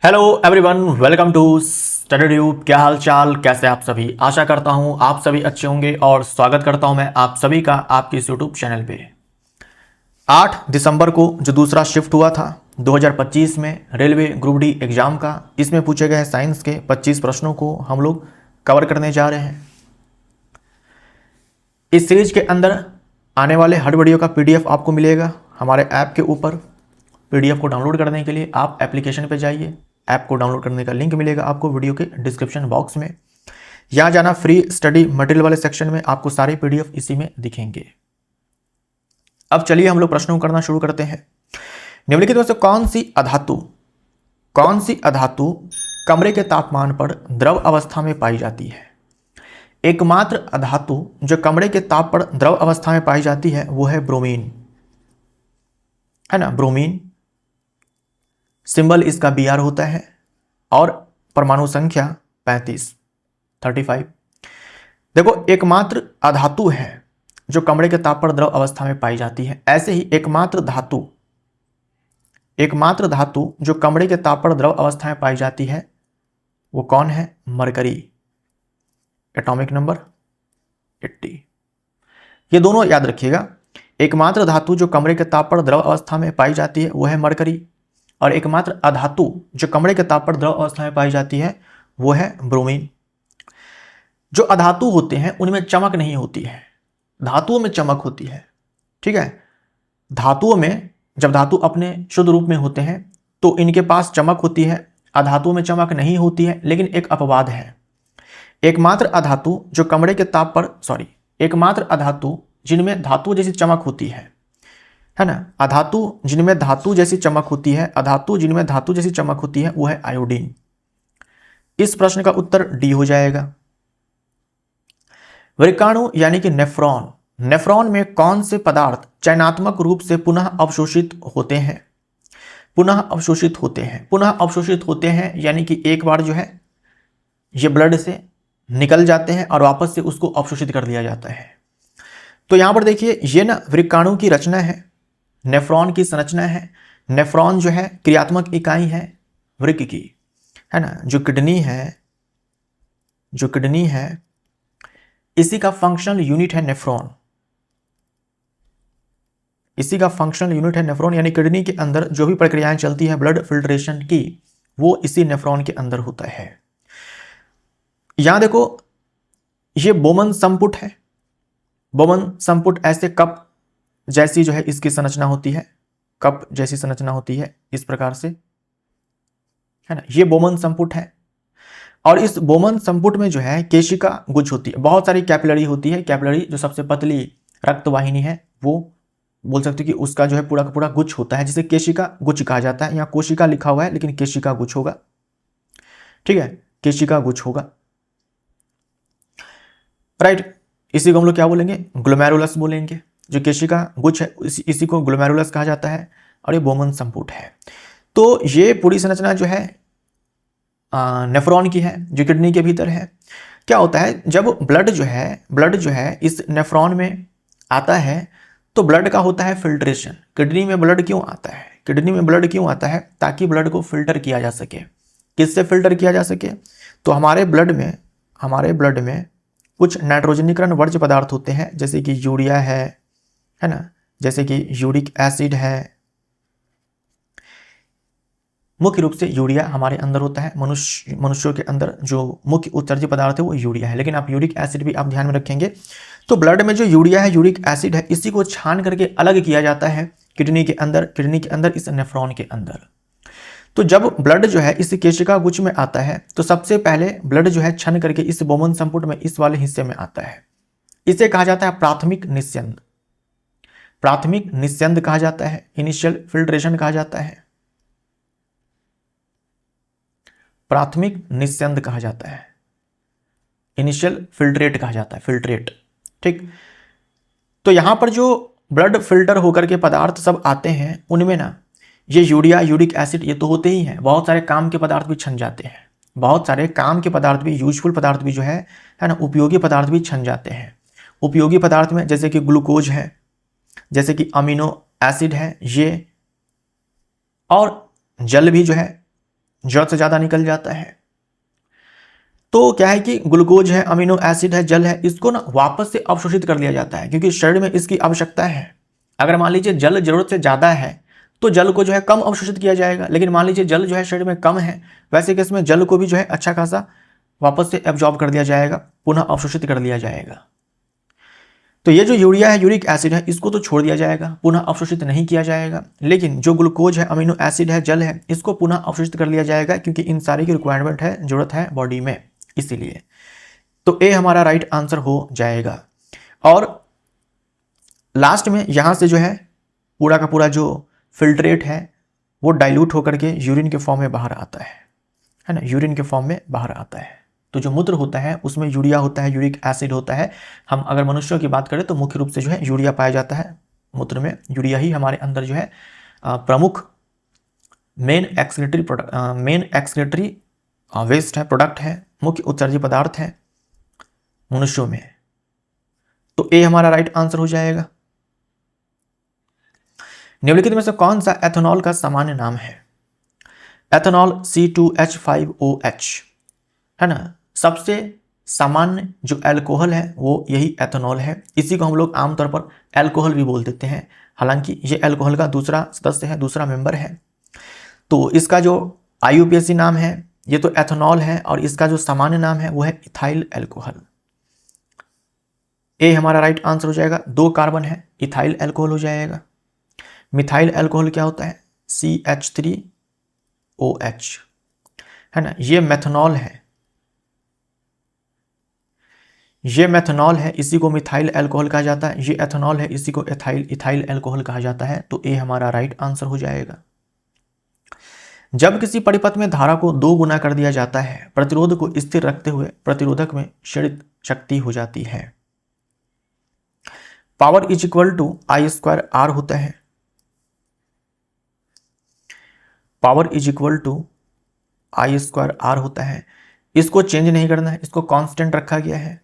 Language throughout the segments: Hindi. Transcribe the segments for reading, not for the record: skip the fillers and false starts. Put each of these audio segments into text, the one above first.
Hello everyone, welcome to Study Tube. क्या हाल चाल, कैसे आप सभी। आशा करता हूं आप सभी अच्छे होंगे और स्वागत करता हूं मैं आप सभी का आपके इस यूट्यूब चैनल पे। 8 दिसंबर को जो दूसरा शिफ्ट हुआ था 2025 में रेलवे ग्रुप डी एग्जाम का, इसमें पूछे गए साइंस के 25 प्रश्नों को हम लोग कवर करने जा रहे हैं। इस सीरीज के अंदर आने वाले हर वीडियो का पीडीएफ आपको मिलेगा हमारे ऐप के ऊपर। पीडीएफ को डाउनलोड करने के लिए आप एप्लीकेशन पे जाइए, ऐप को डाउनलोड करने का लिंक मिलेगा आपको वीडियो के डिस्क्रिप्शन बॉक्स में। यहाँ जाना, फ्री स्टडी मटेरियल वाले सेक्शन में आपको सारे पीडीएफ इसी में दिखेंगे। अब चलिए हम लोग प्रश्नों को करना शुरू करते हैं। निम्नलिखित में से कौन सी अधातु कमरे के तापमान पर द्रव अवस्था में पाई जाती है। एकमात्र अधातु जो कमरे के ताप पर द्रव अवस्था में पाई जाती है वो है ब्रोमीन, है ना। ब्रोमीन सिंबल इसका Br होता है और परमाणु संख्या 35। देखो, एकमात्र अधातु है जो कमरे के ताप पर द्रव अवस्था में पाई जाती है। ऐसे ही एकमात्र धातु जो कमरे के ताप पर द्रव अवस्था में पाई जाती है वो कौन है? Mercury, atomic number 80। ये दोनों याद रखिएगा। एकमात्र धातु जो कमरे के ताप पर द्रव अवस्था में पाई जाती है वो है मरकरी, और एकमात्र अधातु जो कमरे के ताप पर द्रव अवस्था में पाई जाती है वो है ब्रोमीन। जो अधातु होते हैं उनमें चमक नहीं होती है, धातुओं में चमक होती है। ठीक है, धातुओं में जब धातु अपने शुद्ध रूप में होते हैं तो इनके पास चमक होती है, अधातुओं में चमक नहीं होती है। लेकिन एक अपवाद है, एकमात्र अधातु जो कमरे के ताप पर एकमात्र अधातु जिनमें धातु जैसी चमक होती है ना, अधातु जिनमें धातु जैसी चमक होती है, अधातु जिनमें धातु जैसी चमक होती है वो है आयोडीन। इस प्रश्न का उत्तर डी हो जाएगा। वृक्काणु यानी कि नेफ्रॉन में कौन से पदार्थ चयनात्मक रूप से पुनः अवशोषित होते हैं? पुनः अवशोषित होते हैं यानी कि एक बार जो है ये ब्लड से निकल जाते हैं और वापस से उसको अवशोषित कर दिया जाता है। तो यहां पर देखिए, ये ना वृक्काणु की रचना है, नेफ्रॉन की संरचना है। नेफ्रॉन जो है क्रियात्मक इकाई है वृक्क की, है ना। जो किडनी है इसी का फंक्शनल यूनिट है नेफ्रॉन। यानी किडनी के अंदर जो भी प्रक्रियाएं चलती है ब्लड फिल्ट्रेशन की, वो इसी नेफ्रॉन के अंदर होता है। यहां देखो, ये बोमन संपुट है। बोमन संपुट ऐसे कप जैसी जो है इसकी संरचना होती है, कप जैसी संरचना होती है इस प्रकार से, है ना। ये बोमन संपुट है और इस बोमन संपुट में जो है केशिका गुच्छ होती है। बहुत सारी कैपिलरी होती है। कैपिलरी जो सबसे पतली रक्तवाहिनी है वो बोल सकते हो कि उसका जो है पूरा का पूरा गुच्छ होता है, जिसे केशिका गुच्छ कहा जाता है। यहाँ कोशिका लिखा हुआ है लेकिन केशिका गुच्छ होगा। ठीक है, केशिका गुच्छ होगा, राइट। इसी को हम लोग क्या बोलेंगे? ग्लोमेरुलस बोलेंगे। जो केशिका गुच्छ है इसी को ग्लोमेरुलस कहा जाता है और ये बोमन संपुट है। तो ये पूरी संरचना जो है नेफ्रॉन की है, जो किडनी के भीतर है। क्या होता है, जब ब्लड जो है इस नेफ्रॉन में आता है तो ब्लड का होता है फिल्ट्रेशन। किडनी में ब्लड क्यों आता है? ताकि ब्लड को फिल्टर किया जा सके। किससे फिल्टर किया जा सके? तो हमारे ब्लड में कुछ नाइट्रोजनीकरण वर्ज्य पदार्थ होते हैं, जैसे कि यूरिया है ना, जैसे कि यूरिक एसिड है। मुख्य रूप से यूरिया हमारे अंदर होता है। मनुष्यों के अंदर जो मुख्य उत्सर्जित पदार्थ है वो यूरिया है, लेकिन आप यूरिक एसिड भी आप ध्यान में रखेंगे। तो ब्लड में जो यूरिया है, यूरिक एसिड है, इसी को छान करके अलग किया जाता है किडनी के अंदर इस नेफ्रॉन के अंदर। तो जब ब्लड जो है इस केशिका गुच्छ में आता है तो सबसे पहले ब्लड जो है छन करके इस बोमन संपुट में इस वाले हिस्से में आता है। इसे कहा जाता है प्राथमिक निस्यंद कहा जाता है, इनिशियल फिल्ट्रेशन कहा जाता है, प्राथमिक निस्यंद कहा जाता है, इनिशियल फिल्ट्रेट कहा जाता है, फिल्ट्रेट। ठीक, तो यहां पर जो ब्लड फिल्टर होकर के पदार्थ सब आते हैं उनमें ना ये यूरिया, यूरिक एसिड ये तो होते ही हैं, बहुत सारे काम के पदार्थ भी छन जाते हैं। बहुत सारे काम के पदार्थ भी, यूजफुल पदार्थ भी जो है ना, उपयोगी पदार्थ भी छन जाते हैं। उपयोगी पदार्थ में जैसे कि ग्लूकोज है, जैसे कि अमीनो एसिड है ये, और जल भी जो है जरूरत से ज़्यादा निकल जाता है। तो क्या है कि ग्लूकोज है, अमीनो एसिड है, जल है, इसको ना वापस से अवशोषित कर लिया जाता है क्योंकि शरीर में इसकी आवश्यकता है। अगर मान लीजिए जल जरूरत से ज़्यादा है तो जल को जो है कम अवशोषित किया जाएगा, लेकिन मान लीजिए जल जो है शरीर में कम है, वैसे केस में जल को भी जो है अच्छा खासा वापस से एब्जॉर्ब कर दिया जाएगा, पुनः अवशोषित कर लिया जाएगा। तो ये जो यूरिया है, यूरिक एसिड है, इसको तो छोड़ दिया जाएगा, पुनः अवशोषित नहीं किया जाएगा। लेकिन जो ग्लूकोज है, अमीनो एसिड है, जल है, इसको पुनः अवशोषित कर लिया जाएगा क्योंकि इन सारी की रिक्वायरमेंट है, जरूरत है बॉडी में, इसीलिए। तो ए हमारा राइट आंसर हो जाएगा। और लास्ट में यहां से जो है पूरा का पूरा जो फिल्ट्रेट है वो डाइल्यूट होकर के यूरिन के फॉर्म में बाहर आता है ना, यूरिन के फॉर्म में बाहर आता है। तो जो मूत्र होता है उसमें यूरिया होता है, यूरिक एसिड होता है। हम अगर मनुष्यों की बात करें तो मुख्य रूप से जो है यूरिया पाया जाता है मूत्र में। यूरिया ही हमारे अंदर जो है प्रमुख मेन एक्सक्रीटरी वेस्ट है, प्रोडक्ट है, मुख्य उत्सर्जी पदार्थ है मनुष्यों में। तो ए हमारा राइट आंसर हो जाएगा। निम्नलिखित में से कौन सा एथेनॉल का सामान्य नाम है? एथेनॉल C2H5OH है ना, सबसे सामान्य जो एल्कोहल है वो यही एथेनॉल है। इसी को हम लोग आमतौर पर एल्कोहल भी बोल देते हैं, हालांकि ये एल्कोहल का दूसरा सदस्य है, दूसरा मेंबर है। तो इसका जो IUPAC नाम है ये तो एथेनॉल है, और इसका जो सामान्य नाम है वो है इथाइल एल्कोहल। ए हमारा राइट आंसर हो जाएगा। 2 कार्बन है, इथाइल एल्कोहल हो जाएगा। मिथाइल एल्कोहल क्या होता है? CH3OH है ना, ये मेथनॉल है, ये मेथनॉल है, इसी को मिथाइल एल्कोहल कहा जाता है। ये एथेनॉल है, इसी को इथाइल एल्कोहल कहा जाता है। तो ए हमारा राइट आंसर हो जाएगा। जब किसी परिपथ में धारा को 2 गुना कर दिया जाता है, प्रतिरोध को स्थिर रखते हुए प्रतिरोधक में क्षणिक शक्ति हो जाती है। Power is equal to I²R होता है। Power is equal to I²R होता है। इसको चेंज नहीं करना है, इसको कांस्टेंट रखा गया है।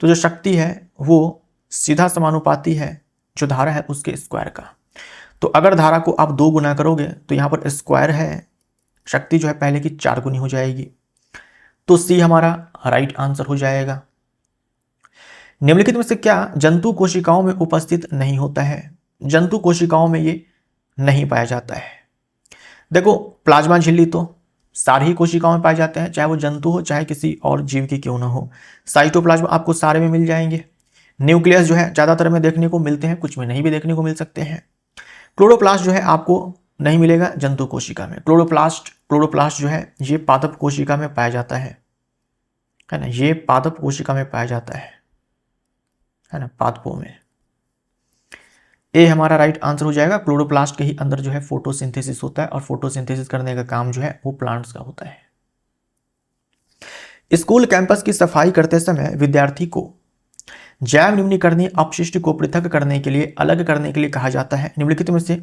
तो जो शक्ति है वो सीधा समानुपाती है जो धारा है उसके स्क्वायर का। तो अगर धारा को आप 2 गुना करोगे तो यहाँ पर स्क्वायर है, शक्ति जो है पहले की 4 गुनी हो जाएगी। तो सी हमारा राइट आंसर हो जाएगा। निम्नलिखित में से क्या जंतु कोशिकाओं में उपस्थित नहीं होता है? जंतु कोशिकाओं में ये नहीं पाया जाता है। देखो, प्लाज्मा झिल्ली तो सारी ही कोशिकाओं में पाए जाते हैं, चाहे वो जंतु हो चाहे किसी और जीव की क्यों ना हो। साइटोप्लाज्म आपको सारे में मिल जाएंगे। न्यूक्लियस जो है ज़्यादातर में देखने को मिलते हैं, कुछ में नहीं भी देखने को मिल सकते हैं। क्लोरोप्लास्ट जो है आपको नहीं मिलेगा जंतु कोशिका में। क्लोरोप्लास्ट जो है ये पादप कोशिका में पाया जाता है ना, ये पादप कोशिका में पाया जाता है ना, पादपों में। ए हमारा राइट आंसर हो जाएगा। क्लोरोप्लास्ट के ही अंदर जो है फोटोसिंथेसिस होता है, और फोटोसिंथेसिस करने का काम जो है वो प्लांट्स का होता है। स्कूल कैंपस की सफाई करते समय विद्यार्थी को जैव निम्नीकरणीय अपशिष्ट को पृथक करने के लिए, अलग करने के लिए कहा जाता है। निम्नलिखित में से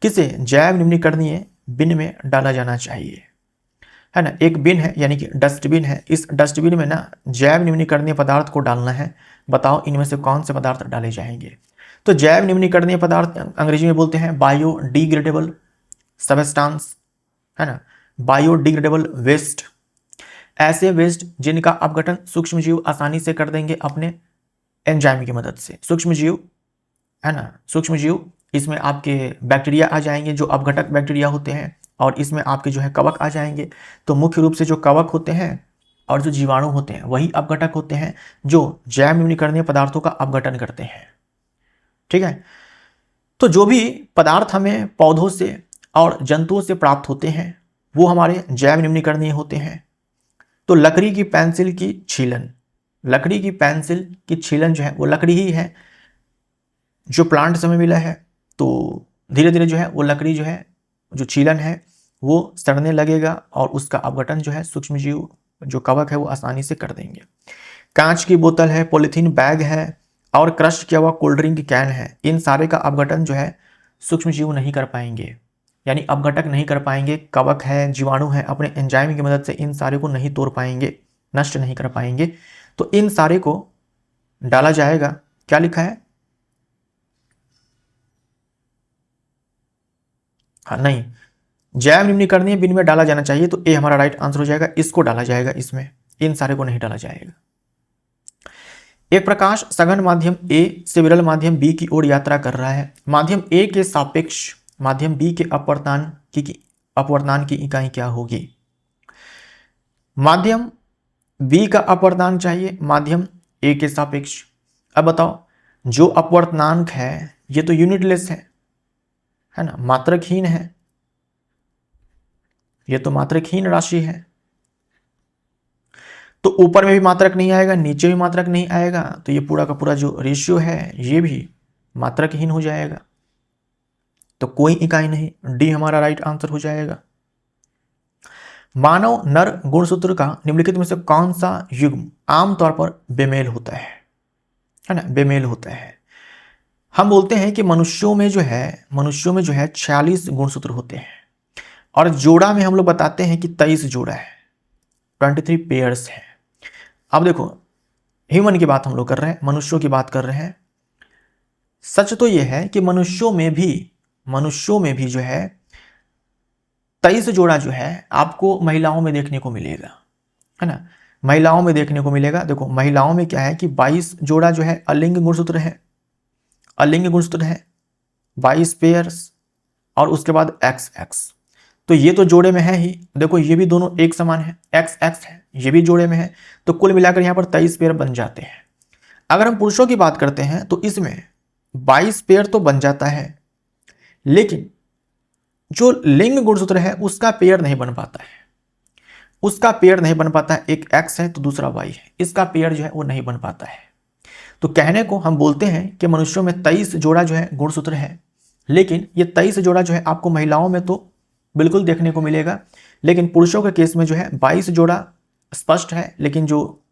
किसे जैव निम्नीकरणीय बिन में डाला जाना चाहिए? है ना, एक बिन है यानी कि डस्टबिन है। इस डस्टबिन में ना जैव निम्नीकरणीय पदार्थ को डालना है। बताओ इनमें से कौन से पदार्थ डाले जाएंगे? तो जैव निम्नीकरणीय पदार्थ अंग्रेजी में बोलते हैं बायोडिग्रेडेबल सबस्टांस, है ना, बायोडिग्रेडेबल वेस्ट। ऐसे वेस्ट जिनका अपघटन सूक्ष्मजीव आसानी से कर देंगे अपने एंजाइम की मदद से। सूक्ष्मजीव है ना, सूक्ष्मजीव, इसमें आपके बैक्टीरिया आ जाएंगे जो अपघटक बैक्टीरिया होते हैं, और इसमें आपके जो है कवक आ जाएंगे। तो मुख्य रूप से जो कवक होते हैं और जो जीवाणु होते हैं वही अपघटक होते हैं जो जैव निम्नीकरणीय पदार्थों का अपघटन करते हैं। ठीक है, तो जो भी पदार्थ हमें पौधों से और जंतुओं से प्राप्त होते हैं वो हमारे जैव निम्नीकरणीय होते हैं। तो लकड़ी की पेंसिल की छीलन, लकड़ी की पेंसिल की छीलन जो है वो लकड़ी ही है जो प्लांट से हमें मिला है। तो धीरे धीरे जो है वो लकड़ी जो है, जो छीलन है वो सड़ने लगेगा, और उसका अपघटन जो है सूक्ष्मजीव जो कवक है वो आसानी से कर देंगे। कांच की बोतल है, पॉलीथीन बैग है, और क्रश किया हुआ कोल्ड ड्रिंक कैन है, इन सारे का अपघटन जो है सूक्ष्मजीव नहीं कर पाएंगे, यानी अपघटक नहीं कर पाएंगे। कवक है, जीवाणु है, अपने एंजाइम की मदद से इन सारे को नहीं तोड़ पाएंगे, नष्ट नहीं कर पाएंगे। तो इन सारे को डाला जाएगा। क्या लिखा है? हाँ नहीं, जैव निम्नकरणीय बिन में डाला जाना चाहिए, तो ए हमारा राइट आंसर हो जाएगा, इसको डाला जाएगा, इसमें इन सारे को नहीं डाला जाएगा। एक प्रकाश सघन माध्यम ए से विरल माध्यम बी की ओर यात्रा कर रहा है। माध्यम ए के सापेक्ष माध्यम बी के अपवर्तनांक की इकाई क्या होगी? माध्यम बी का अपवर्तनांक चाहिए माध्यम ए के सापेक्ष। अब बताओ, जो अपवर्तनांक है ये तो यूनिटलेस है ना, मात्रकहीन है, ये तो मात्रकहीन राशि है, तो ऊपर में भी मात्रक नहीं आएगा, नीचे भी मात्रक नहीं आएगा, तो ये पूरा का पूरा जो रेशियो है ये भी मात्रकहीन हो जाएगा, तो कोई इकाई नहीं, डी हमारा राइट आंसर हो जाएगा। मानव नर गुणसूत्र का निम्नलिखित में से कौन सा युग्म आमतौर पर बेमेल होता है ना, बेमेल होता है। हम बोलते हैं कि मनुष्यों में जो है 46 गुणसूत्र होते हैं, और जोड़ा में हम लोग बताते हैं कि 23 जोड़ा है, 23 पेयर्स है। अब देखो, ह्यूमन की बात हम लोग कर रहे हैं, मनुष्यों की बात कर रहे हैं। सच तो यह है कि मनुष्यों में भी जो है 23 जोड़ा जो है आपको महिलाओं में देखने को मिलेगा, है ना, महिलाओं में देखने को मिलेगा। देखो महिलाओं में क्या है कि 22 जोड़ा जो है अलिंग गुणसूत्र है, 22 पेयर्स, और उसके बाद XX, तो ये तो जोड़े में है ही। देखो ये भी दोनों एक समान है, XX है, ये भी जोड़े में है, तो कुल मिलाकर यहाँ पर 23 पेयर बन जाते हैं। अगर हम पुरुषों की बात करते हैं तो इसमें 22 पेयर तो बन जाता है, लेकिन जो लिंग गुणसूत्र है उसका पेयर नहीं बन पाता है, एक X है तो दूसरा Y है, इसका पेयर जो है वो नहीं बन पाता है। तो कहने को हम बोलते हैं कि मनुष्यों में 23 जोड़ा जो है गुणसूत्र है, लेकिन ये 23 जोड़ा जो है आपको महिलाओं में तो बिल्कुल देखने को मिलेगा, लेकिन पुरुषों के केस में जो है 22 जोड़ा स्पष्ट है, लेकिन जो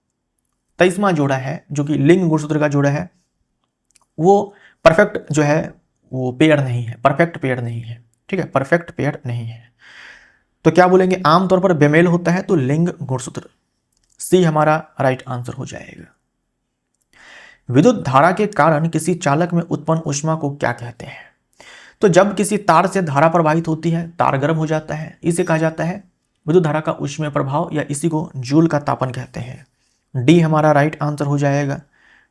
23वां जोड़ा है जो कि लिंग गुणसूत्र का जोड़ा है वो परफेक्ट जो है वो पेयर नहीं है, परफेक्ट पेयर नहीं है, ठीक है, परफेक्ट पेयर नहीं है। तो क्या बोलेंगे, आमतौर पर बेमेल होता है तो लिंग गुणसूत्र, सी हमारा राइट आंसर हो जाएगा। विद्युत धारा के कारण किसी चालक में उत्पन्न ऊष्मा को क्या कहते हैं? तो जब किसी तार से धारा प्रवाहित होती है, तार गर्म हो जाता है, इसे कहा जाता है विद्युत धारा का ऊष्मीय प्रभाव, या इसी को जूल का तापन कहते हैं। डी हमारा राइट आंसर हो जाएगा,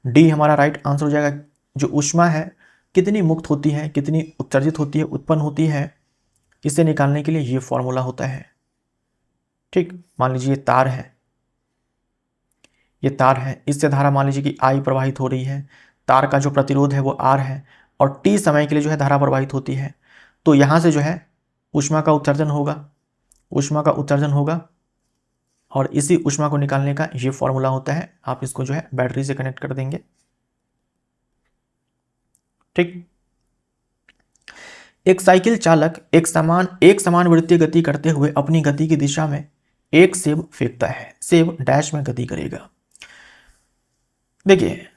डी हमारा राइट आंसर हो जाएगा। जो ऊष्मा है कितनी मुक्त होती है, कितनी उत्सर्जित होती है, उत्पन्न होती है, इसे निकालने के लिए ये फॉर्मूला होता है। ठीक, मान लीजिए तार है, ये तार है, इससे धारा मान लीजिए कि I प्रवाहित हो रही है, तार का जो प्रतिरोध है वो R है, और T समय के लिए जो है धारा प्रवाहित होती है, तो यहाँ से जो है ऊष्मा का उत्सर्जन होगा, और इसी ऊष्मा को निकालने का ये फॉर्मूला होता है। आप इसको जो है बैटरी से कनेक्ट कर देंगे। ठीक, एक साइकिल चालक एक समान वृत्तीय गति करते हुए अपनी गति की दिशा में एक सेब फेंकता है, सेब डैश में गति करेगा। देखिए,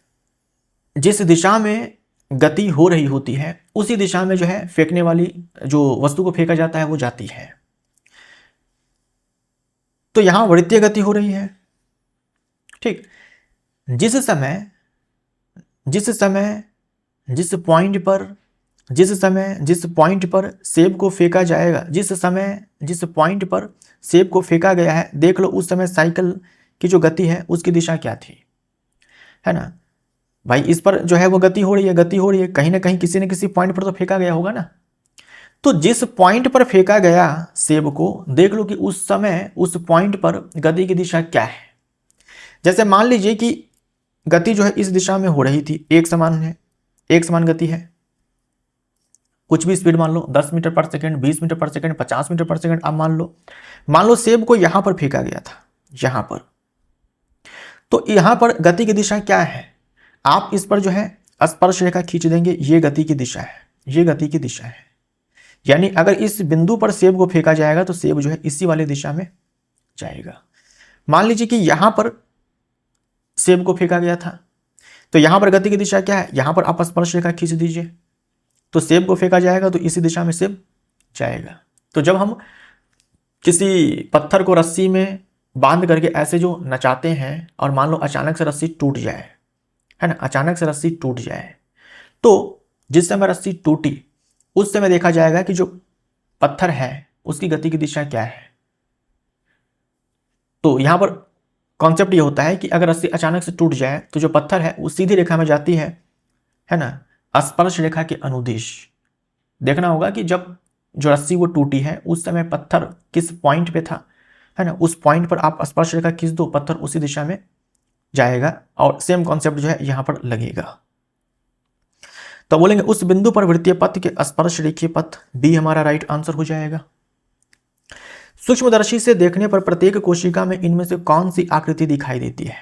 जिस दिशा में गति हो रही होती है उसी दिशा में जो है फेंकने वाली जो वस्तु को फेंका जाता है वो जाती है। तो यहां वृत्तीय गति हो रही है। ठीक, जिस पॉइंट पर सेब को फेंका जाएगा, जिस पॉइंट पर सेब को फेंका गया है, देख लो उस समय साइकिल की जो गति है उसकी दिशा क्या थी, है ना भाई। इस पर जो है वो गति हो रही है, कहीं ना कहीं किसी न किसी पॉइंट पर तो फेंका गया होगा ना। तो जिस पॉइंट पर फेंका गया सेब को, देख लो कि उस समय उस पॉइंट पर गति की दिशा क्या है। जैसे मान लीजिए कि गति जो है इस दिशा में हो रही थी, एक समान गति है, कुछ भी स्पीड मान लो, 10 मीटर पर सेकंड, 20 मीटर पर सेकंड, 50 मीटर पर सेकंड। अब मान लो सेब को यहां पर फेंका गया था, यहां पर, तो यहां पर गति की दिशा क्या है, आप इस पर जो है स्पर्श रेखा खींच देंगे, ये गति की दिशा है, यानी अगर इस बिंदु पर सेब को फेंका जाएगा तो सेब जो है इसी वाली दिशा में जाएगा। मान लीजिए कि यहां पर सेब को फेंका गया था, तो यहां पर गति की दिशा क्या है, यहां पर आप स्पर्श रेखा खींच दीजिए, तो सेब को फेंका जाएगा तो इसी दिशा में सेब जाएगा। तो जब हम किसी पत्थर को रस्सी में बांध करके ऐसे जो नचाते हैं, और मान लो अचानक से रस्सी टूट जाए, है ना, अचानक से रस्सी टूट जाए, तो जिस समय रस्सी टूटी उस समय देखा जाएगा कि जो पत्थर है उसकी गति की दिशा क्या है। तो यहां पर कॉन्सेप्ट ये होता है कि अगर रस्सी अचानक से टूट जाए तो जो पत्थर है वो सीधी रेखा में जाती है ना, स्पर्श रेखा के अनुदिश। देखना होगा कि जब जो रस्सी वो टूटी है उस समय पत्थर किस पॉइंट पे था, है ना, उस पॉइंट पर आप स्पर्श रेखा खींच दो, पत्थर उसी दिशा में जाएगा। और सेम कॉन्सेप्ट जो है यहां पर लगेगा। तो बोलेंगे उस बिंदु पर वृत्तीय पथ के स्पर्श रेखीय पथ, बी हमारा राइट आंसर हो जाएगा। सूक्ष्मदर्शी से देखने पर प्रत्येक कोशिका में इनमें से कौन सी आकृति दिखाई देती है।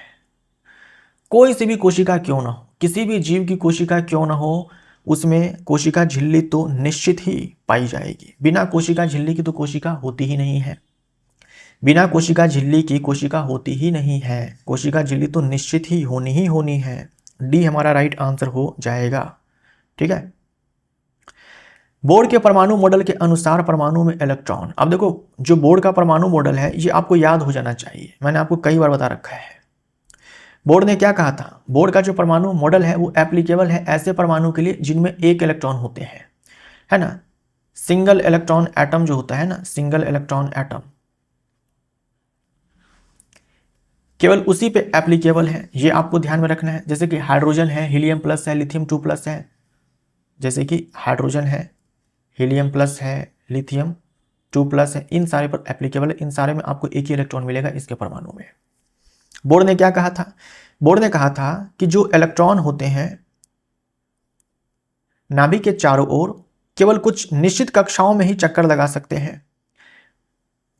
कोई सी भी कोशिका क्यों ना हो, किसी भी जीव की कोशिका क्यों ना हो, उसमें कोशिका झिल्ली तो निश्चित ही पाई जाएगी। बिना कोशिका झिल्ली की तो कोशिका होती ही नहीं है। बिना कोशिका झिल्ली की कोशिका होती ही नहीं है। कोशिका झिल्ली तो निश्चित ही होनी है। डी हमारा राइट आंसर हो जाएगा। ठीक है। बोर के परमाणु मॉडल के अनुसार परमाणु में इलेक्ट्रॉन, अब देखो जो बोर का परमाणु मॉडल है ये आपको याद हो जाना चाहिए, मैंने आपको कई बार बता रखा है। बोर ने क्या कहा था, बोर का जो परमाणु मॉडल है वो एप्लीकेबल है ऐसे परमाणु के लिए जिनमें एक इलेक्ट्रॉन होते हैं, है ना। सिंगल इलेक्ट्रॉन एटम जो होता है ना, सिंगल इलेक्ट्रॉन एटम केवल उसी पे एप्लीकेबल है, ये आपको ध्यान में रखना है। जैसे कि हाइड्रोजन है, हीलियम प्लस है, लिथियम 2+ है। जैसे कि हाइड्रोजन है, हीलियम प्लस है, लिथियम 2+ है, इन सारे पर एप्लीकेबल है। इन सारे में आपको एक ही इलेक्ट्रॉन मिलेगा इसके परमाणु में। बोर ने क्या कहा था, बोर ने कहा था कि जो इलेक्ट्रॉन होते हैं नाभिक के चारों ओर केवल कुछ निश्चित कक्षाओं में ही चक्कर लगा सकते हैं।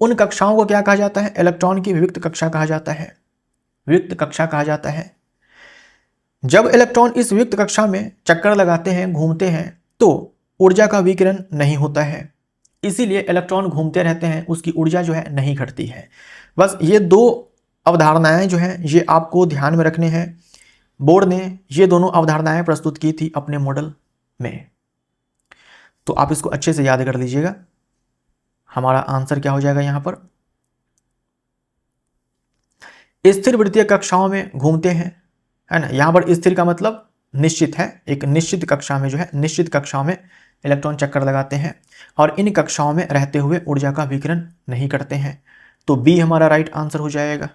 उन कक्षाओं को क्या कहा जाता है, इलेक्ट्रॉन की विविक्त कक्षा कहा जाता है, विविक्त कक्षा कहा जाता है। जब इलेक्ट्रॉन इस विविक्त कक्षा में चक्कर लगाते हैं, घूमते हैं, तो ऊर्जा का विकिरण नहीं होता है, इसीलिए इलेक्ट्रॉन घूमते रहते हैं, उसकी ऊर्जा जो है नहीं घटती है। बस ये दो अवधारणाएं जो हैं ये आपको ध्यान में रखने हैं। बोर ने ये दोनों अवधारणाएं प्रस्तुत की थी अपने मॉडल में, तो आप इसको अच्छे से याद कर लीजिएगा। हमारा आंसर क्या हो जाएगा यहां पर, स्थिर वृत्तीय कक्षाओं में घूमते हैं, है ना। यहां पर स्थिर का मतलब निश्चित है, एक निश्चित कक्षा में जो है, निश्चित कक्षाओं में इलेक्ट्रॉन चक्कर लगाते हैं और इन कक्षाओं में रहते हुए ऊर्जा का विकिरण नहीं करते हैं। तो बी हमारा राइट आंसर हो जाएगा,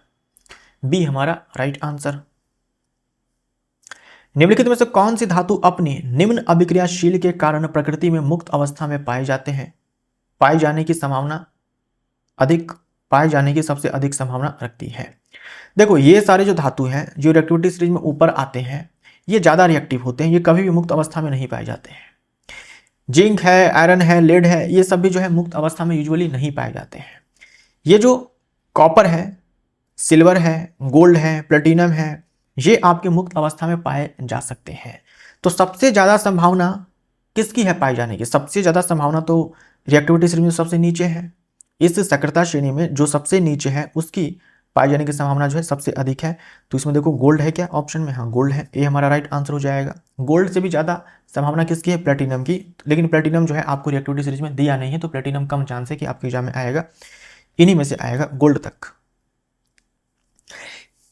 बी हमारा राइट आंसर। निम्नलिखित में से कौन सी धातु अपनी निम्न अभिक्रियाशील के कारण प्रकृति में मुक्त अवस्था में पाए जाते हैं, पाए जाने की संभावना अधिक, पाए जाने की सबसे अधिक संभावना रखती है। देखो ये सारे जो धातु हैं जो रिएक्टिविटी सीरीज में ऊपर आते हैं ये ज़्यादा रिएक्टिव होते हैं, ये कभी भी मुक्त अवस्था में नहीं पाए जाते हैं। जिंक है, आयरन है, लेड है, ये सब भी जो है मुक्त अवस्था में यूजुअली नहीं पाए जाते हैं। ये जो कॉपर है, सिल्वर है, गोल्ड है, प्लेटिनम है, ये आपके मुक्त अवस्था में पाए जा सकते हैं। तो सबसे ज़्यादा संभावना किसकी है पाए जाने की, सबसे ज़्यादा संभावना तो रिएक्टिविटी श्रेणी में सबसे नीचे है। इस सक्रियता श्रेणी में जो सबसे नीचे है उसकी पाए जाने की संभावना जो है सबसे अधिक है। तो इसमें देखो गोल्ड है क्या ऑप्शन में, हाँ गोल्ड है, ए हमारा राइट आंसर हो जाएगा। गोल्ड से भी ज़्यादा संभावना किसकी है, प्लेटिनम की, लेकिन प्लेटिनम जो है आपको रिएक्टिविटी सीरीज में दिया नहीं है, तो प्लेटिनम कम चांस है कि आपके एग्जाम में आएगा, इन्हीं में से आएगा गोल्ड तक।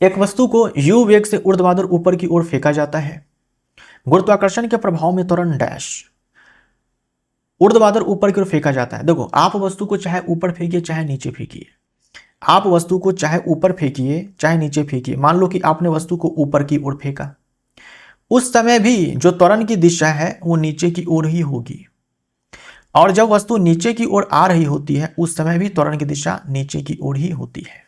एक वस्तु को u वेग से ऊर्ध्वाधर ऊपर की ओर फेंका जाता है, गुरुत्वाकर्षण के प्रभाव में त्वरण डैश, ऊर्ध्वाधर ऊपर की ओर फेंका जाता है। देखो आप वस्तु को चाहे ऊपर फेंकिए चाहे नीचे फेंकिए, आप वस्तु को चाहे ऊपर फेंकिए चाहे नीचे फेंकिए, मान लो कि आपने वस्तु को ऊपर की ओर फेंका, उस समय भी जो त्वरण की दिशा है वो नीचे की ओर ही होगी, और जब वस्तु नीचे की ओर आ रही होती है उस समय भी त्वरण की दिशा नीचे की ओर ही होती है।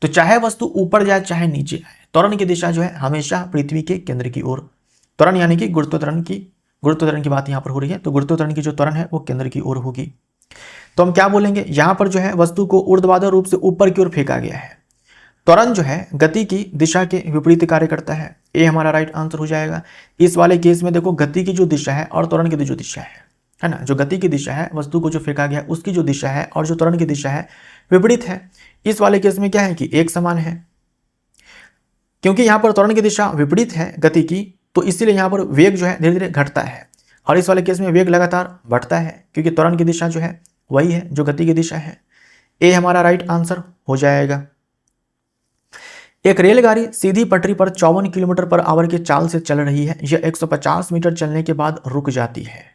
तो चाहे वस्तु ऊपर जाए चाहे नीचे आए, त्वरण की दिशा जो है हमेशा पृथ्वी के केंद्र की ओर, त्वरण यानी कि गुरुत्वाकर्षण की बात यहाँ पर हो रही है, तो गुरुत्वाकर्षण की जो त्वरण है वो केंद्र की ओर होगी। तो हम क्या बोलेंगे, यहाँ पर जो है वस्तु को ऊर्ध्वाधर रूप से ऊपर की ओर फेंका गया है, त्वरण जो है गति की दिशा के विपरीत कार्य करता है, ए हमारा राइट आंसर हो जाएगा। इस वाले केस में देखो गति की जो दिशा है और त्वरण की जो दिशा है ना, जो गति की दिशा है वस्तु को जो फेंका गया उसकी जो दिशा है और जो त्वरण की दिशा है विपरीत है। इस वाले केस में क्या है कि एक समान है, क्योंकि यहाँ पर त्वरण की दिशा विपरीत है गति की, तो इसीलिए यहाँ पर वेग जो है धीरे धीरे घटता है, और इस वाले केस में वेग लगातार बढ़ता है, क्योंकि त्वरण की दिशा जो है वही है जो गति की दिशा है। ए हमारा राइट आंसर हो जाएगा। एक रेलगाड़ी सीधी पटरी पर 54 किलोमीटर पर आवर की चाल से चल रही है, यह 150 मीटर चलने के बाद रुक जाती है।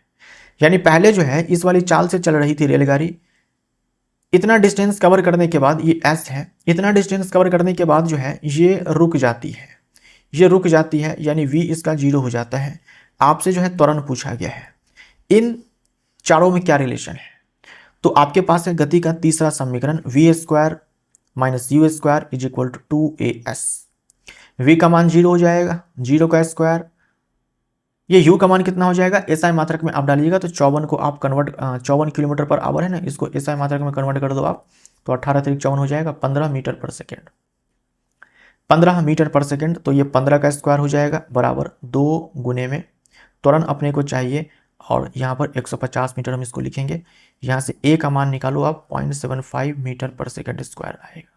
यानी पहले जो है इस वाली चाल से चल रही थी रेलगाड़ी, इतना डिस्टेंस कवर करने के बाद ये S है, इतना डिस्टेंस कवर करने के बाद जो है ये रुक जाती है, ये रुक जाती है, यानी v इसका 0 हो जाता है। आपसे जो है त्वरण पूछा गया है, इन चारों में क्या रिलेशन है? तो आपके पास है गति का तीसरा समीकरण v² minus u² is equal to 2as। v का मान 0 हो जाएगा, 0 का स्क्वायर, ये u का मान कितना हो जाएगा, SI मात्रक में आप डालिएगा तो 54 को आप कन्वर्ट 54 किलोमीटर पर आवर है ना, इसको SI मात्रक में कन्वर्ट कर दो आप, तो 18 × 54 हो जाएगा 15 मीटर पर सेकेंड, 15 मीटर पर सेकेंड। तो ये 15 का स्क्वायर हो जाएगा बराबर 2 गुने में त्वरण अपने को चाहिए, और यहाँ पर 150 मीटर हम इसको लिखेंगे। यहाँ से a का मान निकालो आप, 0.75 मीटर पर सेकेंड स्क्वायर आएगा।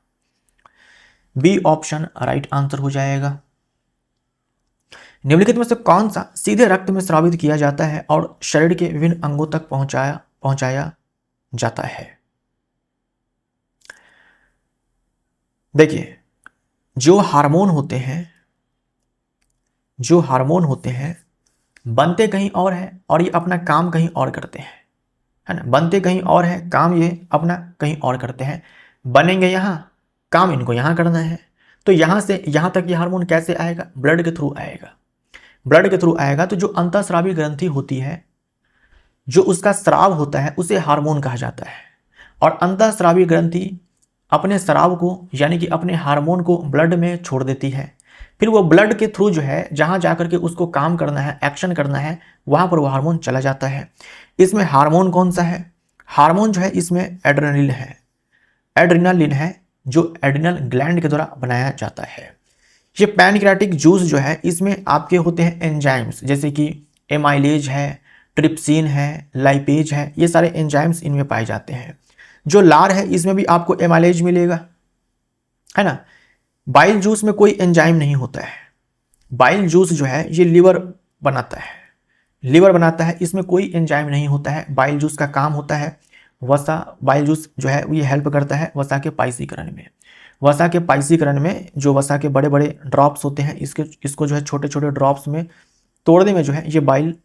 बी ऑप्शन राइट आंसर हो जाएगा। निम्नलिखित में से कौन सा सीधे रक्त में स्रावित किया जाता है और शरीर के विभिन्न अंगों तक पहुंचाया जाता है? देखिए, जो हार्मोन होते हैं बनते कहीं और है और ये अपना काम कहीं और करते हैं, है ना। बनते कहीं और है, काम ये अपना कहीं और करते हैं। बनेंगे यहाँ, काम इनको यहाँ करना है। तो यहाँ से यहाँ तक ये हार्मोन कैसे आएगा? ब्लड के थ्रू आएगा। ब्लड के थ्रू आएगा तो जो अंतःस्रावी ग्रंथि होती है, जो उसका स्राव होता है, उसे हार्मोन कहा जाता है। और अंतःस्रावी ग्रंथि अपने स्राव को यानी कि अपने हार्मोन को ब्लड में छोड़ देती है। फिर वो ब्लड के थ्रू जो है जहाँ जाकर के उसको काम करना है, एक्शन करना है, वहाँ पर वो हार्मोन चला जाता है। इसमें हार्मोन कौन सा है? हार्मोन जो है इसमें एड्रेनलिन है, एड्रेनालिन है, जो एड्रिनल ग्लैंड के द्वारा बनाया जाता है। ये पैनक्रियाटिक जूस जो है इसमें आपके होते हैं एंजाइम्स, जैसे कि एमाइलेज है, ट्रिप्सिन है, लाइपेज है, ये सारे एंजाइम्स इनमें पाए जाते हैं। जो लार है इसमें भी आपको एमाइलेज मिलेगा, है ना। बाइल जूस में कोई एंजाइम नहीं होता है। बाइल जूस जो है ये लिवर बनाता है, इसमें कोई एंजाइम नहीं होता है। बाइल जूस का काम होता है वसा, बाइल जूस जो है ये हेल्प करता है वसा के पाइसीकरण में। वसा के पाइसीकरण में जो वसा के बड़े बड़े ड्रॉप्स होते हैं, इसको जो है छोटे छोटे ड्रॉप्स में तोड़ने में जो है ये बाइल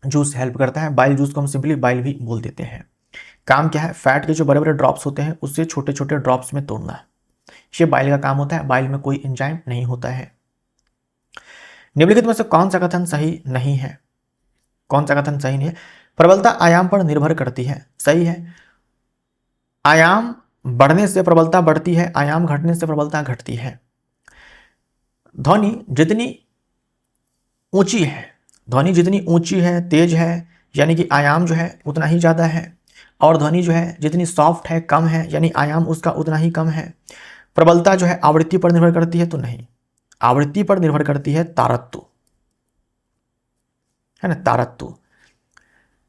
जूस हेल्प करता है। बाइल जूस को हम सिंपली बाइल भी बोल देते हैं। काम क्या है? फैट के जो बड़े बड़े ड्रॉप्स होते हैं उससे छोटे छोटे ड्रॉप्स में तोड़ना, ये बाइल का काम होता है। बाइल में कोई एंजाइम नहीं होता है। निम्नलिखित में से कौन सा कथन सही नहीं है? कौन सा कथन सही नहीं है? प्रबलता आयाम पर निर्भर करती है, सही है। आयाम बढ़ने से प्रबलता बढ़ती है, आयाम घटने से प्रबलता घटती है। ध्वनि जितनी ऊंची है, तेज है, यानी कि आयाम जो है उतना ही ज्यादा है। और ध्वनि जो है जितनी सॉफ्ट है, कम है, यानी आयाम उसका उतना ही कम है। प्रबलता जो है आवृत्ति पर निर्भर करती है, तो नहीं, आवृत्ति पर निर्भर करती है तारत्व, है ना, तारत्व।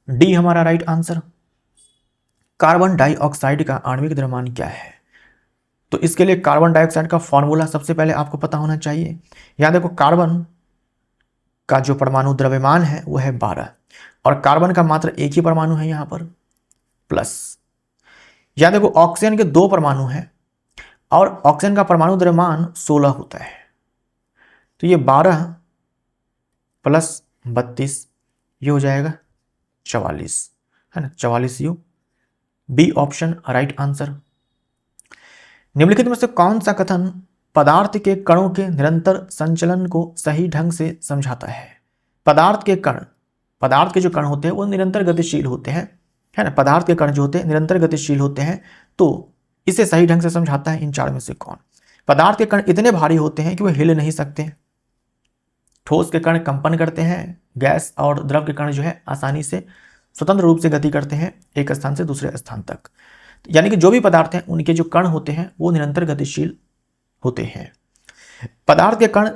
डी हमारा राइट आंसर। कार्बन डाइऑक्साइड का आणविक द्रव्यमान क्या है? तो इसके लिए कार्बन डाइऑक्साइड का फॉर्मूला सबसे पहले आपको पता होना चाहिए। यहां देखो, कार्बन का जो परमाणु द्रव्यमान है वो है 12, और कार्बन का मात्र एक ही परमाणु है यहां पर, प्लस। यहां देखो, ऑक्सीजन के 2 परमाणु हैं और ऑक्सीजन का परमाणु द्रव्यमान 16 होता है। तो ये 12 प्लस 32, ये हो जाएगा 44, है ना, 44 यू। B option right answer. निम्नलिखित में से कौन सा कथन पदार्थ के कणों के निरंतर संचलन को सही ढंग से समझाता है? पदार्थ के जो कण होते हैं वो निरंतर गतिशील होते हैं, है ना। पदार्थ के कण जो होते हैं निरंतर गतिशील होते हैं, तो इसे सही ढंग से समझाता है इन 4 में से कौन? पदार्थ के कण इतने भारी होते हैं कि वो हिल नहीं सकते। ठोस के कण कंपन करते हैं, गैस और द्रव के कण जो है आसानी से स्वतंत्र रूप से गति करते हैं एक स्थान से दूसरे स्थान तक। यानी कि जो भी पदार्थ हैं उनके जो कण होते हैं वो निरंतर गतिशील होते हैं। पदार्थ के कण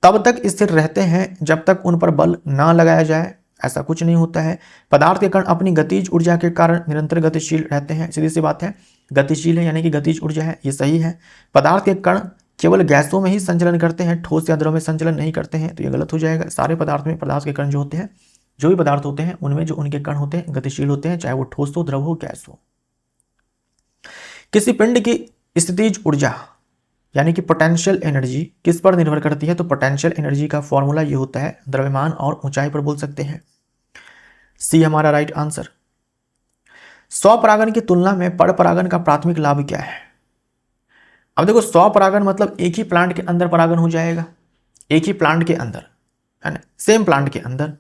तब तक स्थिर रहते हैं जब तक उन पर बल ना लगाया जाए, ऐसा कुछ नहीं होता है। पदार्थ के कण अपनी गतिज ऊर्जा के कारण निरंतर गतिशील रहते हैं, सीधी सी बात है। गतिशील है यानी कि गतिज ऊर्जा है, ये सही है। पदार्थ के कण केवल गैसों में ही संचलन करते हैं, ठोस या द्रव में संचलन नहीं करते हैं, तो ये गलत हो जाएगा। सारे पदार्थ में पदार्थ के कण जो होते हैं, जो भी पदार्थ होते हैं उनमें जो उनके कण होते हैं गतिशील होते हैं, चाहे वो ठोस हो, द्रव हो, गैस हो। किसी पिंड की स्थितिज ऊर्जा यानी कि पोटेंशियल एनर्जी किस पर निर्भर करती है? तो पोटेंशियल एनर्जी का फॉर्मूला ये होता है द्रव्यमान और ऊंचाई पर बोल सकते हैं। सी हमारा राइट आंसर। स्वपरागन की तुलना में परपरागन का प्राथमिक लाभ क्या है? अब देखो, स्वपरागन मतलब एक ही प्लांट के अंदर परागन हो जाएगा, एक ही प्लांट के अंदर, है ना, सेम प्लांट के अंदर।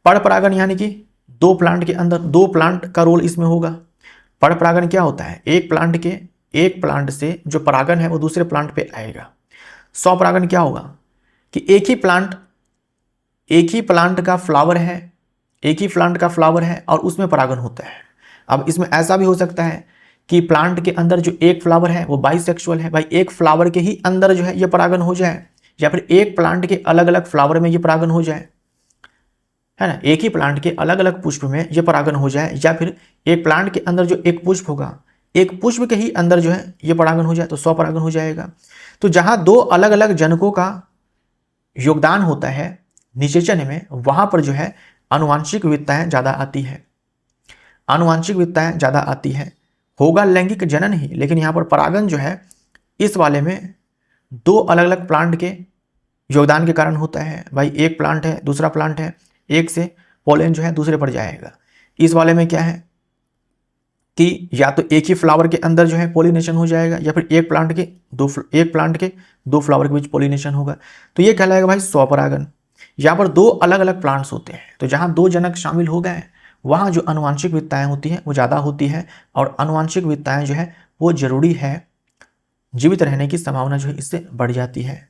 परपरागन यानी कि दो प्लांट के अंदर, दो प्लांट का रोल इसमें होगा। परपरागन क्या होता है? एक प्लांट से जो परागन है वो दूसरे प्लांट पे आएगा। स्वपरागन क्या होगा कि एक ही प्लांट का फ्लावर है और उसमें परागन होता है। अब इसमें ऐसा भी हो सकता है कि प्लांट के अंदर जो एक फ्लावर है वो बाइसेक्सुअल है, भाई एक फ्लावर के ही अंदर जो है ये परागन हो जाए, या फिर एक प्लांट के अलग अलग फ्लावर में ये परागन हो जाए, है ना, एक ही प्लांट के अलग अलग पुष्प में ये परागन हो जाए, या फिर एक प्लांट के अंदर जो एक पुष्प होगा, एक पुष्प के ही अंदर जो है ये परागन हो जाए, तो स्वपरागन हो जाएगा। तो जहां दो अलग अलग जनकों का योगदान होता है निषेचन में, वहां पर जो है आनुवांशिक विविधताएं ज्यादा आती है, आनुवांशिक विविधताएं ज्यादा आती है। होगा लैंगिक जनन ही, लेकिन यहाँ पर परागन जो है इस वाले में दो अलग अलग प्लांट के योगदान के कारण होता है। भाई एक प्लांट है, दूसरा प्लांट है, एक से पोलन जो है दूसरे पर जाएगा। इस वाले में क्या है कि या तो एक ही फ्लावर के अंदर जो है पोलिनेशन हो जाएगा, या फिर एक प्लांट के दो फ्लावर के बीच पोलिनेशन होगा, तो ये कहलाएगा भाई स्वपरागन। यहाँ पर दो अलग अलग प्लांट्स होते हैं, तो जहाँ दो जनक शामिल हो गए वहाँ जो आनुवांशिक विविधताएं होती हैं वो ज़्यादा होती है, और आनुवांशिक विविधताएं जो है वो जरूरी है, जीवित रहने की संभावना जो है इससे बढ़ जाती है।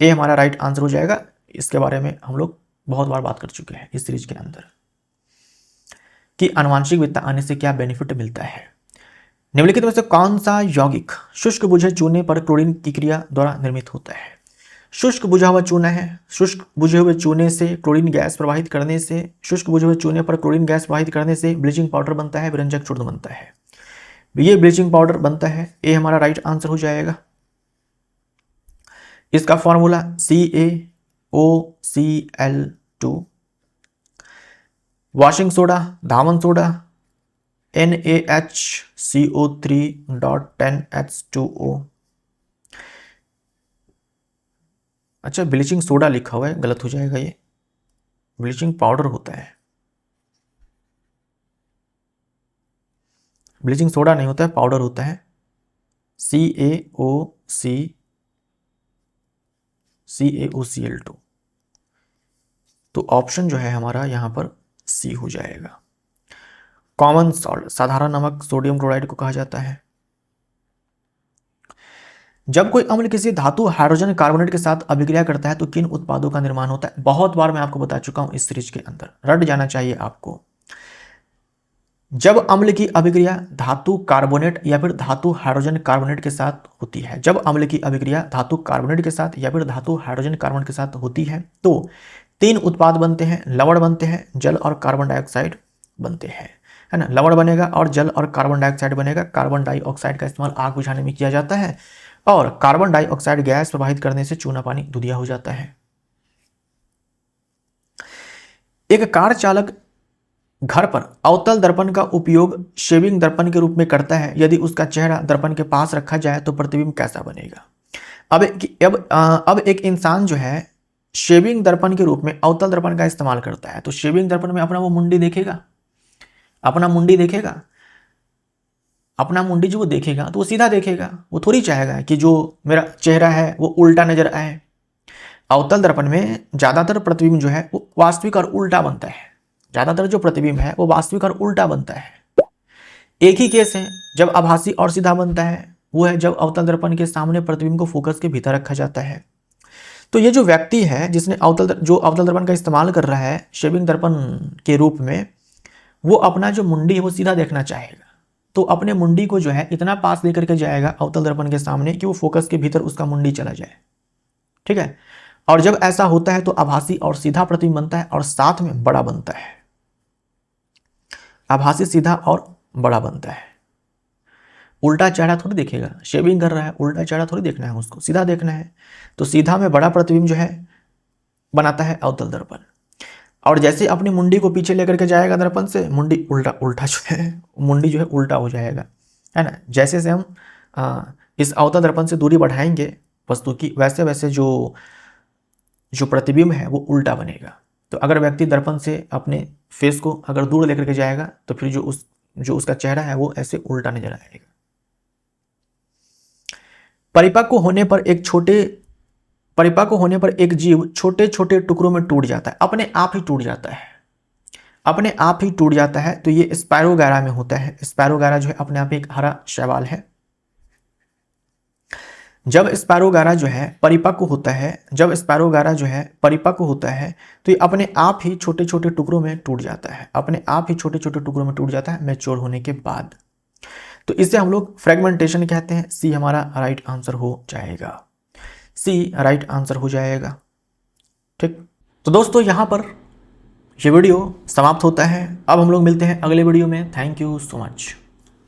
ये हमारा राइट आंसर हो जाएगा। इसके बारे में हम लोग बहुत बार बात कर चुके हैं इस सीरीज के अंदर कि आनुवांशिक विविधता आने से क्या बेनिफिट मिलता है। निम्नलिखित में से कौन सा यौगिक शुष्क बुझे चूने पर क्लोरीन की क्रिया द्वारा निर्मित होता है? शुष्क बुझा हुआ चूना है, शुष्क बुझे हुए चूने से क्लोरीन गैस प्रवाहित करने से, शुष्क बुझे हुए चूने पर क्लोरीन गैस प्रवाहित करने से ब्लीचिंग पाउडर बनता है, विरंजक चूर्ण बनता है। ये ब्लीचिंग पाउडर बनता है, ये हमारा राइट आंसर हो जाएगा। इसका फॉर्मूला CaOCl2, वॉशिंग सोडा, धावन सोडा, NaHCO3.10H2O। अच्छा, ब्लीचिंग सोडा लिखा हुआ है, गलत हो जाएगा, ये ब्लीचिंग पाउडर होता है, ब्लीचिंग सोडा नहीं होता है, पाउडर होता है। CaOCl2, तो ऑप्शन जो है हमारा यहाँ पर सी हो जाएगा। कॉमन सॉल्ट, साधारण नमक सोडियम क्लोराइड को कहा जाता है। जब कोई अम्ल किसी धातु हाइड्रोजन कार्बोनेट के साथ अभिक्रिया करता है तो किन उत्पादों का निर्माण होता है? बहुत बार मैं आपको बता चुका हूं इस सीरीज के अंदर, रट जाना चाहिए आपको। जब अम्ल की अभिक्रिया धातु कार्बोनेट या फिर धातु हाइड्रोजन कार्बोनेट के साथ होती है, जब अम्ल की अभिक्रिया धातु कार्बोनेट के साथ या फिर धातु हाइड्रोजन कार्बोनेट के साथ होती है तो तीन उत्पाद बनते हैं, लवण बनते हैं, जल और कार्बन डाइऑक्साइड बनते हैं, है ना। लवण बनेगा और जल और कार्बन डाइऑक्साइड बनेगा। कार्बन डाइऑक्साइड का इस्तेमाल आग बुझाने में किया जाता है और कार्बन डाइऑक्साइड गैस प्रवाहित करने से चूना पानी दूधिया हो जाता है। एक कार चालक घर पर अवतल दर्पण का उपयोग शेविंग दर्पण के रूप में करता है। यदि उसका चेहरा दर्पण के पास रखा जाए तो प्रतिबिंब कैसा बनेगा? अब एक इंसान जो है शेविंग दर्पण के रूप में अवतल दर्पण का इस्तेमाल करता है, तो शेविंग दर्पण में अपना वो मुंडी देखेगा, अपना मुंडी जो वो देखेगा तो वो सीधा देखेगा, वो थोड़ी चाहेगा कि जो मेरा चेहरा है वो उल्टा नजर आए। अवतल दर्पण में ज्यादातर प्रतिबिंब जो है वो वास्तविक और उल्टा बनता है, ज्यादातर जो प्रतिबिंब है वो वास्तविक और उल्टा बनता है। एक ही केस है जब आभासी और सीधा बनता है, वो है जब अवतल दर्पण के सामने प्रतिबिंब को फोकस के भीतर रखा जाता है। तो ये जो व्यक्ति है जिसने अवतल दर्पण का इस्तेमाल कर रहा है शेविंग दर्पण के रूप में, वो अपना जो मुंडी है वो सीधा देखना चाहेगा, तो अपने मुंडी को जो है इतना पास लेकर के जाएगा अवतल दर्पण के सामने कि वो फोकस के भीतर उसका मुंडी चला जाए, ठीक है। और जब ऐसा होता है तो आभासी और सीधा प्रतिबिंब बनता है और साथ में बड़ा बनता है, आभासी सीधा और बड़ा बनता है। उल्टा चेहरा थोड़ी देखेगा, शेविंग कर रहा है, उल्टा चेहरा थोड़ी देखना है उसको, सीधा देखना है। तो सीधा में बड़ा प्रतिबिंब जो है बनाता है अवतल दर्पण। और जैसे अपनी मुंडी को पीछे लेकर के जाएगा दर्पण से, मुंडी उल्टा जो है मुंडी जो है उल्टा हो जाएगा, है ना। जैसे से हम इस अवतल दर्पण से दूरी बढ़ाएंगे वस्तु की, वैसे वैसे जो प्रतिबिंब है वो उल्टा बनेगा। तो अगर व्यक्ति दर्पण से अपने फेस को अगर दूर लेकर के जाएगा तो फिर जो उसका चेहरा है वो ऐसे उल्टा नजर आएगा। परिपक्व होने पर एक जीव छोटे छोटे टुकड़ों में टूट जाता है, अपने आप ही टूट जाता है, अपने आप ही टूट जाता है। तो ये स्पैरोगैरा में होता है। स्पैरोगैरा जो है अपने आप एक हरा शैवाल है। जब स्पैरोगैरा जो है परिपक्व होता है तो ये अपने आप ही छोटे छोटे टुकड़ों में टूट जाता है, अपने आप ही छोटे छोटे टुकड़ों में टूट जाता है मैच्योर होने के बाद। तो इसे हम लोग फ्रेगमेंटेशन कहते हैं। सी हमारा राइट आंसर हो जाएगा, सी राइट आंसर हो जाएगा। ठीक, तो दोस्तों यहां पर ये वीडियो समाप्त होता है। अब हम लोग मिलते हैं अगले वीडियो में। Thank you so much.